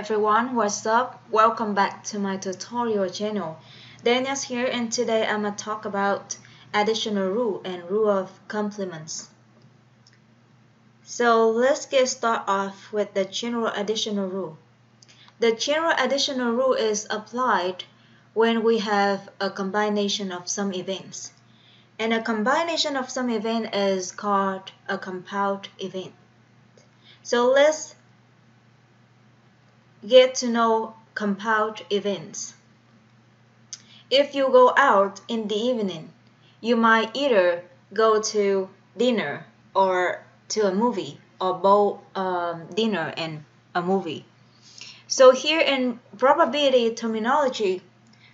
Everyone, what's up? Welcome back to my tutorial channel. Daniel's here and today I'm going to talk about additional rule and rule of complements. So let's get started off with the general additional rule. The general additional rule is applied when we have a combination of some events. And a combination of some event is called a compound event. So let's get to know compound events. If you go out in the evening, you might either go to dinner or to a movie, or both dinner and a movie. So here in probability terminology,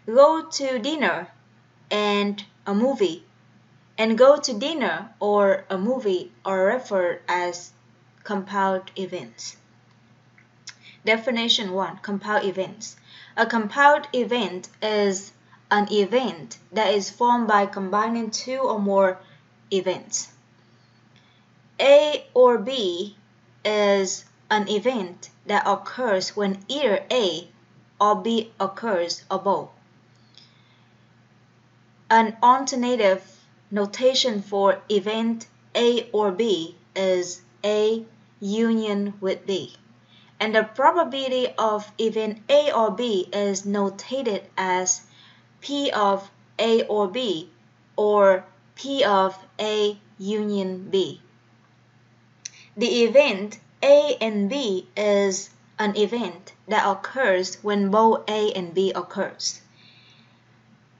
go to dinner and a movie, and go to dinner or a movie are referred as compound events. Definition 1. Compound events. A compound event is an event that is formed by combining two or more events. A or B is an event that occurs when either A or B occurs or both. An alternative notation for event A or B is A union with B. And the probability of event A or B is notated as P of A or B, or P of A union B. The event A and B is an event that occurs when both A and B occurs.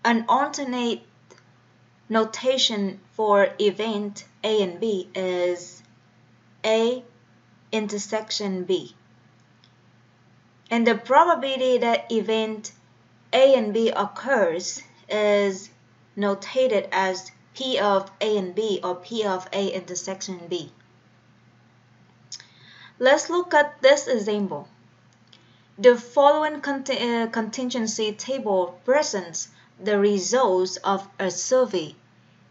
An alternate notation for event A and B is A intersection B. And the probability that event A and B occurs is notated as P of A and B, or P of A intersection B. Let's look at this example. The following contingency table presents the results of a survey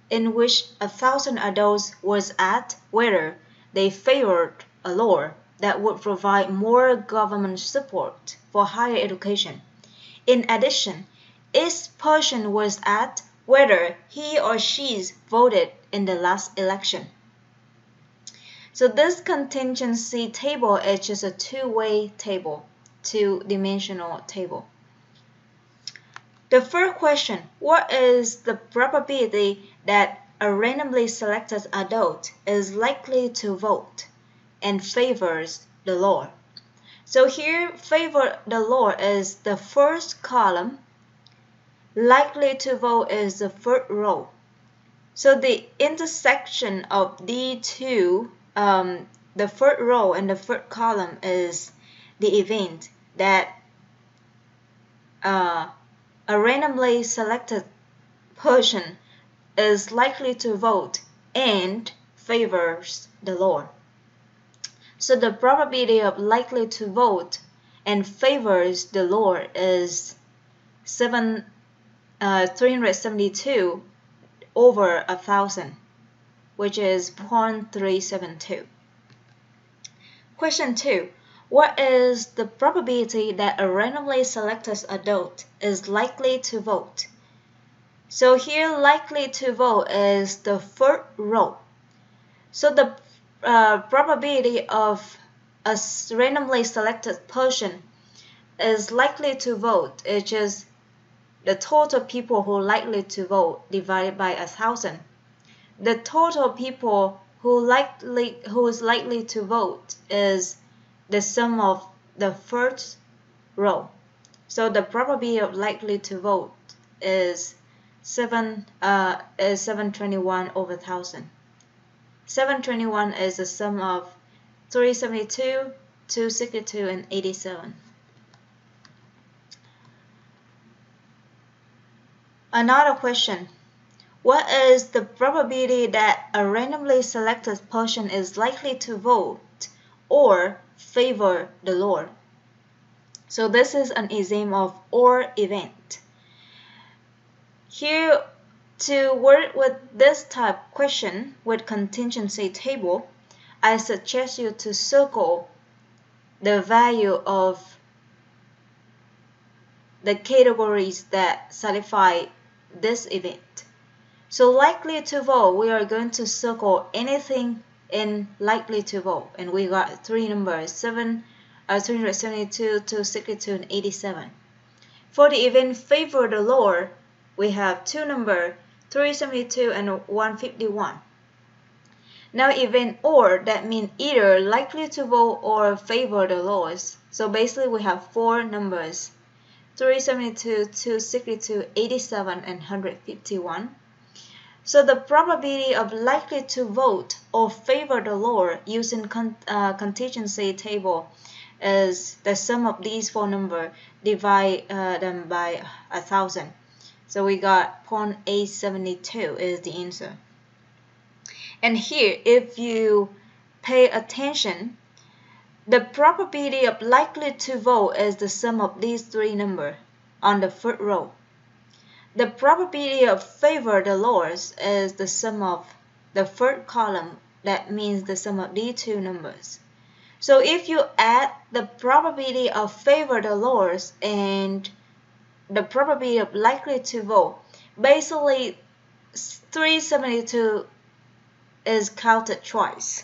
in which 1,000 adults was asked whether they favored a law that would provide more government support for higher education. In addition, each person was asked whether he or she voted in the last election. So this contingency table is just a two-way table, two-dimensional table. The first question, what is the probability that a randomly selected adult is likely to vote and favors the law? So here, favor the law is the first column, likely to vote is the third row. So the intersection of the two, the third row and the third column is the event that a randomly selected person is likely to vote and favors the law. So the probability of likely to vote and favors the law is 372 over 1,000, which is 0.372. Question 2. What is the probability that a randomly selected adult is likely to vote? So here, likely to vote is the third row. So the probability of a randomly selected person is likely to vote, which is the total people who are likely to vote divided by 1,000. The total people who is likely to vote is the sum of the first row. So the probability of likely to vote is 721 over 1,000. 721 is the sum of 372, 262, and 87. Another question. What is the probability that a randomly selected person is likely to vote or favor the law? So this is an example of or event. Here, to work with this type of question with contingency table, I suggest you to circle the value of the categories that satisfy this event. So likely to vote, we are going to circle anything in likely to vote, and we got three numbers: 372, 262, and 87. For the event favor the lower, we have two numbers: 372 and 151. Now event or, that means either likely to vote or favor the lowest. So basically we have four numbers: 372, 262, 87, and 151. So the probability of likely to vote or favor the lower using contingency table is the sum of these four numbers, divide them by 1,000. So we got 0.872 is the answer. And here, if you pay attention, the probability of likely to vote is the sum of these three numbers on the first row. The probability of favor the lowest is the sum of the first column, that means the sum of these two numbers. So if you add the probability of favor the lowest and the probability of likely to vote, basically 372 is counted twice.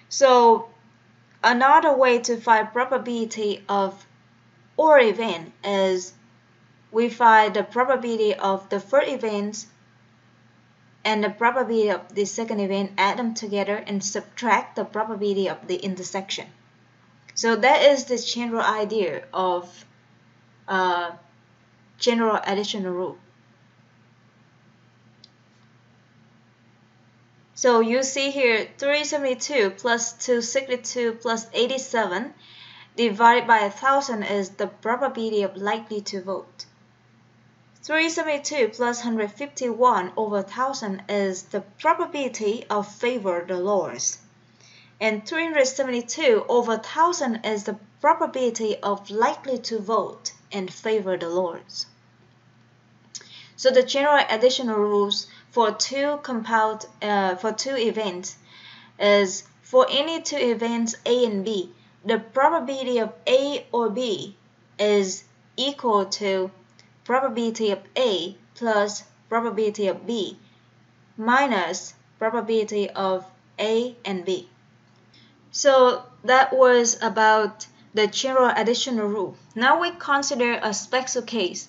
So another way to find probability of or event is we find the probability of the first event and the probability of the second event, add them together and subtract the probability of the intersection. So that is the general idea of general additional rule. So you see here 372 plus 262 plus 87 divided by 1,000 is the probability of likely to vote. 372 plus 151 over 1,000 is the probability of favor the lowest. And 372 over 1,000 is the probability of likely to vote and favor the lowest. So the general additional rules for two events is for any two events A and B, the probability of A or B is equal to probability of A plus probability of B minus probability of A and B. So that was about the general additional rule. Now we consider a special case,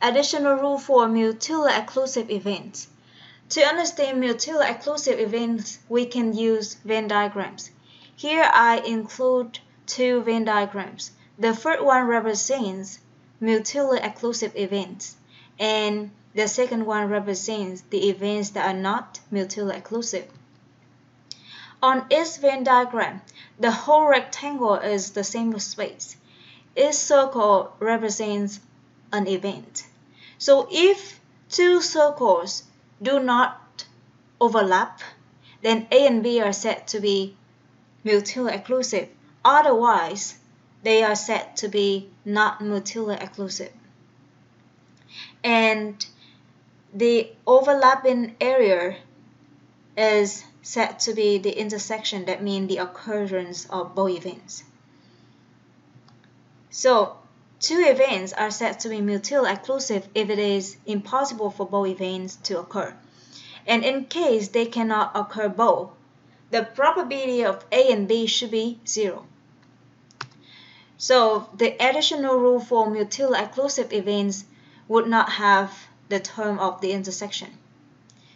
additional rule for mutually exclusive events. To understand mutually exclusive events, we can use Venn diagrams. Here I include two Venn diagrams. The first one represents mutually exclusive events, and the second one represents the events that are not mutually exclusive. On each Venn diagram, the whole rectangle is the same space. Each circle represents an event. So if two circles do not overlap, then A and B are said to be mutually exclusive. Otherwise, they are said to be not mutually exclusive. And the overlapping area is said to be the intersection, that means the occurrence of both events. So two events are said to be mutually exclusive if it is impossible for both events to occur. And in case they cannot occur both, the probability of A and B should be 0. So the additional rule for mutually exclusive events would not have the term of the intersection.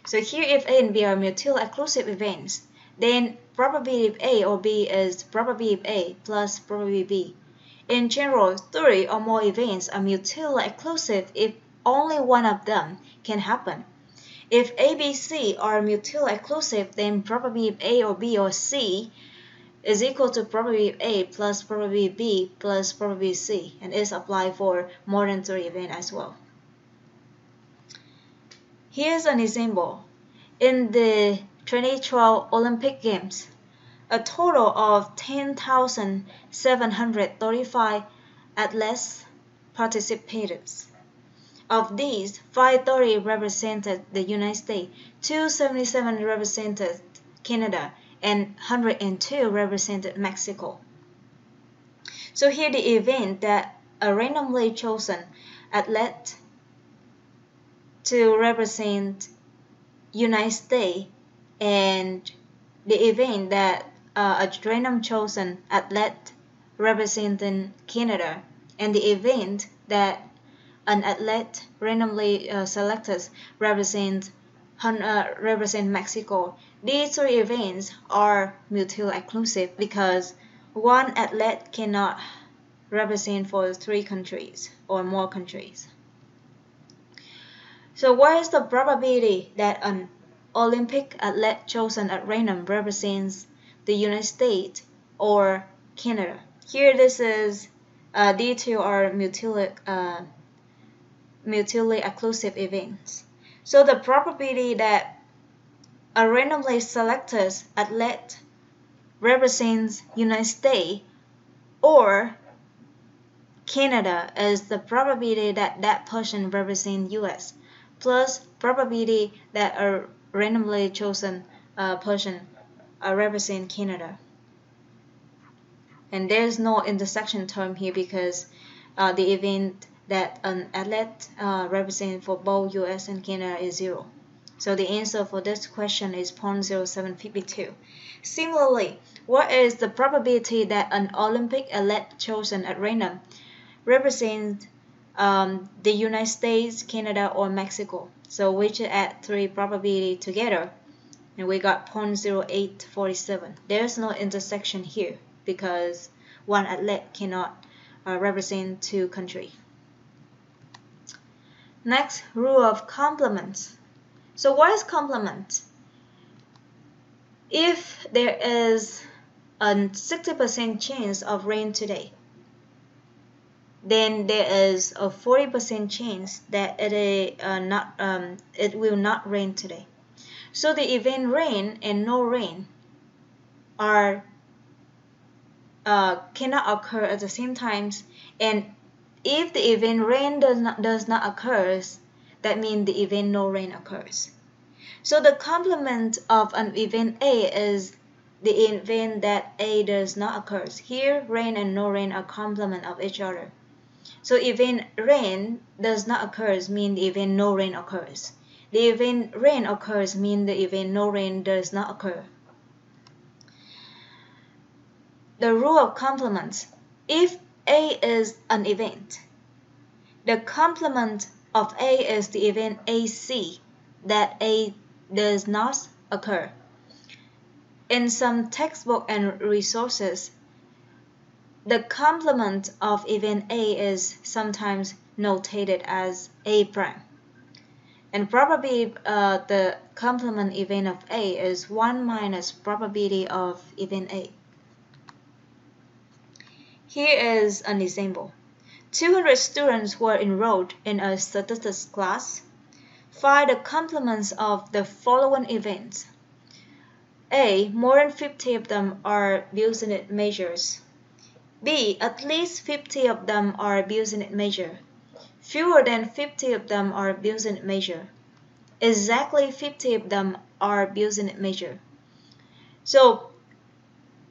So here, if A and B are mutually exclusive events, then probability of A or B is probability of A plus probability of B. In general, 3 or more events are mutually exclusive if only one of them can happen. If A, B, C are mutually exclusive, then probability of A or B or C is equal to probability of A plus probability of B plus probability of C, and is applied for more than 3 events as well. Here's an example. In the 2012 Olympic Games, a total of 10,735 athletes participated. Of these, 530 represented the United States, 277 represented Canada, and 102 represented Mexico. So here the event that a randomly chosen athlete to represent United States, and the event that a random chosen athlete representing Canada, and the event that an athlete randomly selected represent Mexico. These three events are mutually exclusive because one athlete cannot represent for three countries or more countries. So what is the probability that an Olympic athlete chosen at random represents the United States or Canada? Here this is these two are mutually exclusive events. So the probability that a randomly selected athlete represents United States or Canada is the probability that that person represents US plus probability that a randomly chosen person represents Canada. And there's no intersection term here because the event that an athlete represents for both US and Canada is 0. So the answer for this question is 0.0752. Similarly, what is the probability that an Olympic athlete chosen at random represents the United States, Canada, or Mexico? So we should add three probability together, and we got 0.0847. There's no intersection here because one athlete cannot represent two countries. Next, rule of complements. So what is complement? If there is a 60% chance of rain today, then there is a 40% chance that it will not rain today. So the event rain and no rain are cannot occur at the same time, and if the event rain does not occur, that means the event no rain occurs. So the complement of an event A is the event that A does not occur. Here rain and no rain are complement of each other. So event rain does not occur means the event no rain occurs. The event rain occurs means the event no rain does not occur. The rule of complements. If A is an event, the complement of A is the event AC that A does not occur. In some textbook and resources, the complement of event A is sometimes notated as A prime. And probably the complement event of A is 1 minus probability of event A. Here is an example. 200 students were enrolled in a statistics class. Find the complements of the following events. A. More than 50 of them are Business measures. B. At least 50 of them are Business measure. Fewer than 50 of them are Business measure. Exactly 50 of them are Business measure. So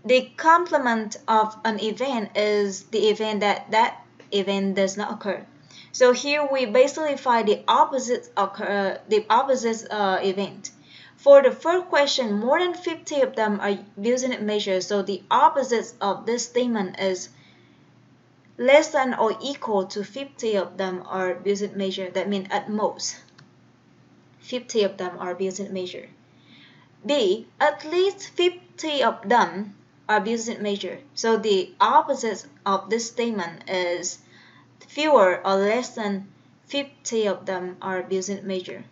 the complement of an event is the event that event does not occur. So here we basically find the opposite event. For the first question, more than 50 of them are Business measures. So the opposite of this statement is less than or equal to 50 of them are Business measure. That means at most 50 of them are Business measure. B. At least 50 of them are Business measure. So the opposite of this statement is fewer or less than 50 of them are Business measure.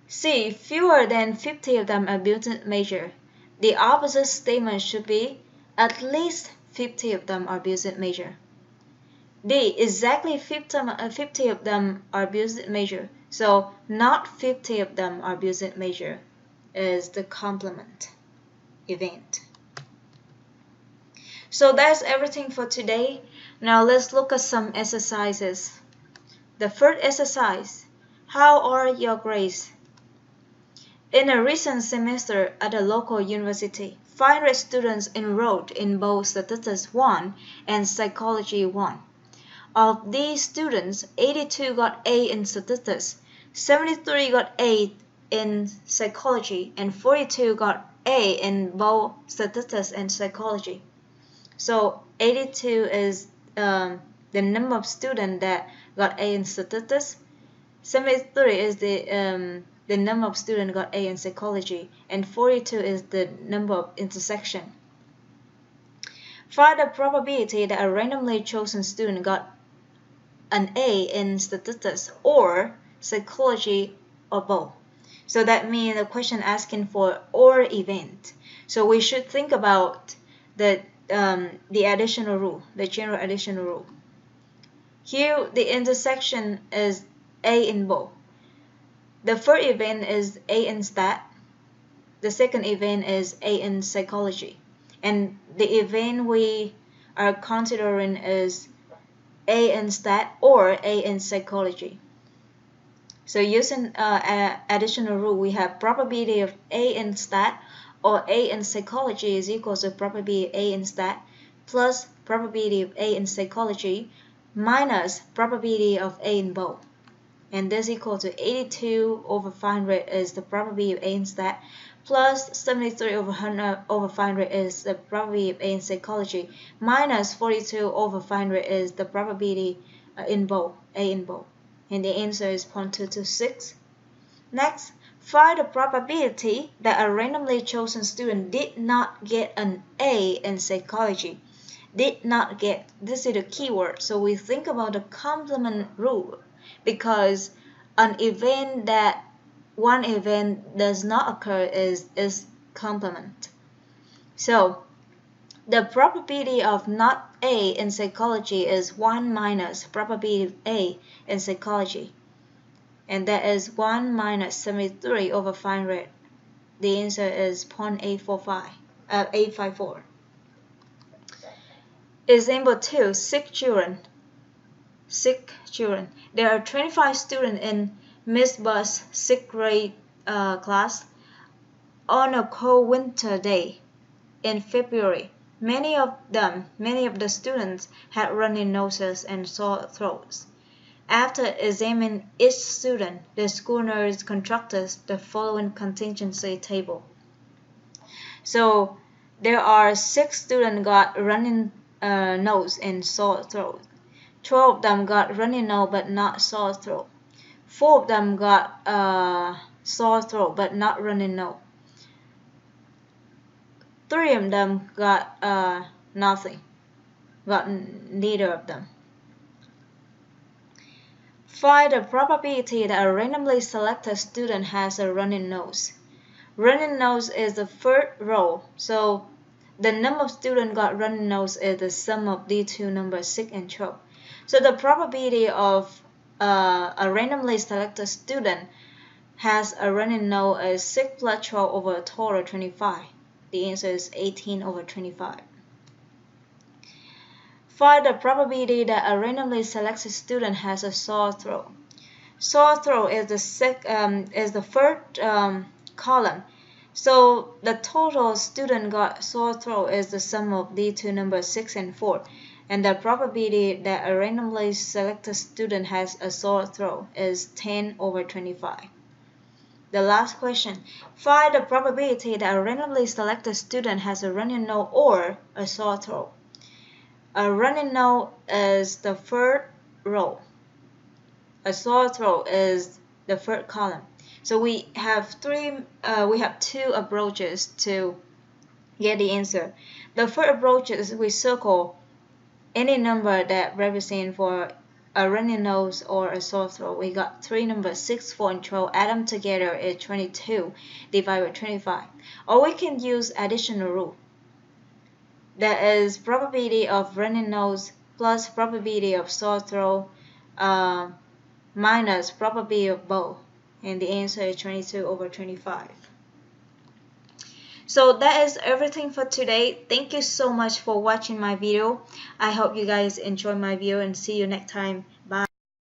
C. Fewer than 50 of them are Business measure. The opposite statement should be at least 50 of them are Business measure. D. Exactly 50 of them are Business measure. So not 50 of them are Business measure is the complement event. So that's everything for today. Now let's look at some exercises. The first exercise, how are your grades? In a recent semester at a local university, 500 students enrolled in both Statistics 1 and Psychology 1. Of these students, 82 got A in Statistics, 73 got A in Psychology, and 42 got A in both Statistics and Psychology. So 82 is the number of students that got A in Statistics. 73 is the number of students got A in Psychology, and 42 is the number of intersection. Find the probability that a randomly chosen student got an A in Statistics or Psychology or both. So that means the question asking for or event. So we should think about the additional rule, the general additional rule. Here the intersection is A in both. The first event is A in Stat. The second event is A in Psychology. And the event we are considering is A in Stat or A in Psychology. So using additional rule, we have probability of A in Stat or A in Psychology is equal to probability of A in Stat plus probability of A in Psychology minus probability of A in both. And this equal to 82 over 500 is the probability of A in Stat plus 73 over 100 over 500 is the probability of A in Psychology minus 42 over 500 is the probability in both, A in both. And the answer is 0.226. Next, find the probability that a randomly chosen student did not get an A in Psychology. Did not get, this is the keyword. So we think about the complement rule, because an event that one event does not occur is complement. So the probability of not A in Psychology is 1 minus probability of A in Psychology, and that is 1 minus 73 over 500. The answer is 0.854. Example 2, sick children. Sick children. There are 25 students in Miss Bu's 6th grade class on a cold winter day in February. Many of the students had runny noses and sore throats. After examining each student, the school nurse constructed the following contingency table. So there are 6 students got running nose and sore throat. 12 of them got runny nose but not sore throat. 4 of them got sore throat but not runny nose. 3 of them got nothing, got neither of them. Find the probability that a randomly selected student has a running nose. Running nose is the third row, so the number of students got running nose is the sum of these two numbers, 6 and 12. So the probability of a randomly selected student has a running nose is 6 plus 12 over a total of 25. The answer is 18 over 25. Find the probability that a randomly selected student has a sore throat. Sore throat is the third column. So the total student got sore throat is the sum of these two numbers, 6 and 4. And the probability that a randomly selected student has a sore throat is 10 over 25. The last question. Find the probability that a randomly selected student has a runny nose or a sore throat. A runny nose is the third row. A sore throat is the third column. So we have two approaches to get the answer. The first approach is we circle any number that represents for a runny nose or a sore throat. We got 3 numbers, 6, 4, and 12. Add them together is 22 divided by 25. Or we can use additional rule. That is probability of runny nose plus probability of sore throat minus probability of both. And the answer is 22 over 25. So that is everything for today. Thank you so much for watching my video. I hope you guys enjoy my video and see you next time